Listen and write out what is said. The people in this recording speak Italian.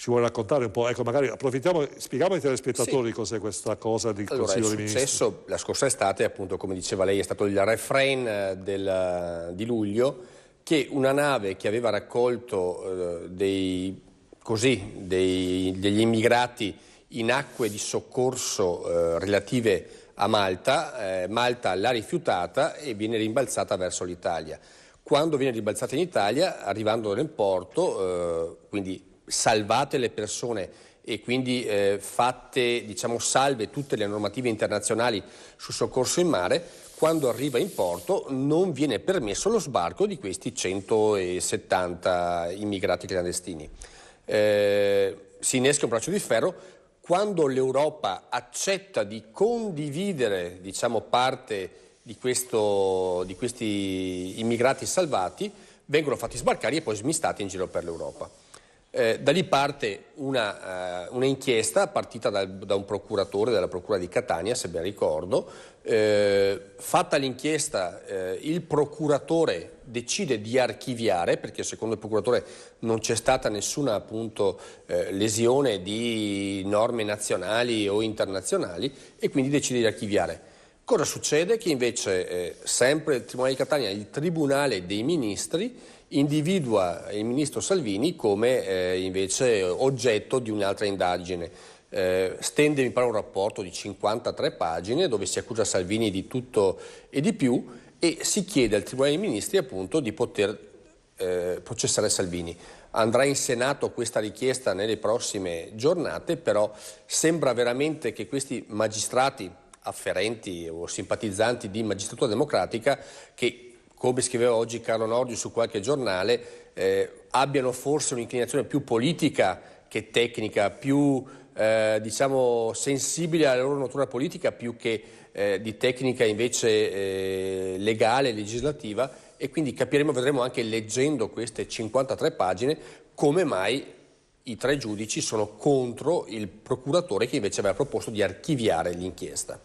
ci vuole raccontare un po'? Ecco, magari approfittiamo, spieghiamo ai telespettatori cos'è questa cosa di Consiglio dei Ministri. È successo la scorsa estate, appunto, come diceva lei, è stato il refrain di luglio, che una nave che aveva raccolto degli immigrati in acque di soccorso relative a Malta, Malta l'ha rifiutata e viene rimbalzata verso l'Italia. Quando viene rimbalzata in Italia, arrivando nel porto, quindi salvate le persone e quindi fatte, diciamo, salve tutte le normative internazionali sul soccorso in mare, quando arriva in porto non viene permesso lo sbarco di questi 170 immigrati clandestini. Si innesca un braccio di ferro. Quando l'Europa accetta di condividere, diciamo, parte di questi immigrati salvati, vengono fatti sbarcare e poi smistati in giro per l'Europa. Da lì parte una inchiesta partita da un procuratore della Procura di Catania, se ben ricordo. Fatta l'inchiesta, il procuratore decide di archiviare, perché secondo il procuratore non c'è stata nessuna, appunto, lesione di norme nazionali o internazionali, e quindi decide di archiviare. Cosa succede? Che invece sempre il Tribunale di Catania, il Tribunale dei Ministri, individua il ministro Salvini come invece oggetto di un'altra indagine. Stende, mi pare, un rapporto di 53 pagine dove si accusa Salvini di tutto e di più, e si chiede al Tribunale dei Ministri, appunto, di poter processare Salvini. Andrà in Senato questa richiesta nelle prossime giornate, però sembra veramente che questi magistrati afferenti o simpatizzanti di Magistratura Democratica, che, come scriveva oggi Carlo Nordio su qualche giornale, abbiano forse un'inclinazione più politica che tecnica, più diciamo sensibile alla loro natura politica più che di tecnica invece legale, legislativa, e quindi vedremo anche leggendo queste 53 pagine come mai i 3 giudici sono contro il procuratore che invece aveva proposto di archiviare l'inchiesta.